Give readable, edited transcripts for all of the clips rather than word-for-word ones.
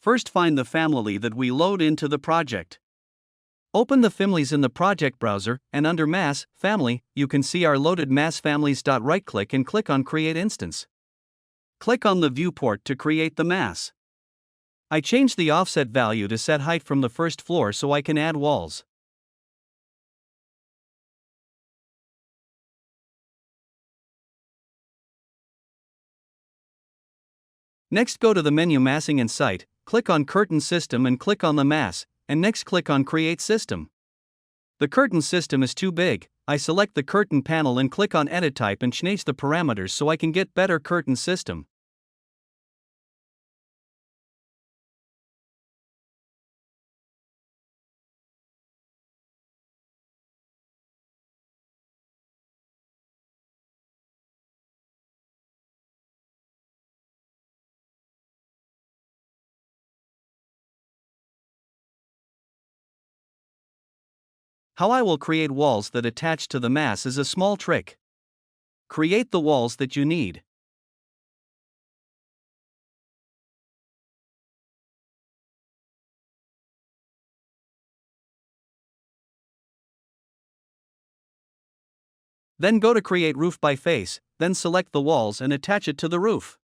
First, find the family that we load into the project. Open the families in the project browser, and under Mass, Family, you can see our loaded mass families. Right-click and click on Create Instance. Click on the viewport to create the mass. I changed the offset value to set height from the first floor so I can add walls. Next, go to the menu Massing and Site, click on Curtain System and click on the mass, and next click on Create System. The curtain system is too big. I select the curtain panel and click on Edit Type and change the parameters so I can get better curtain system. How I will create walls that attach to the mass is a small trick. Create the walls that you need. Then go to Create Roof by Face, then select the walls and attach it to the roof.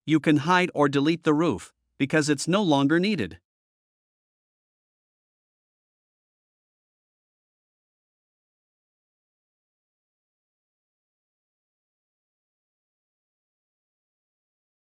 You can hide or delete the roof, because it's no longer needed.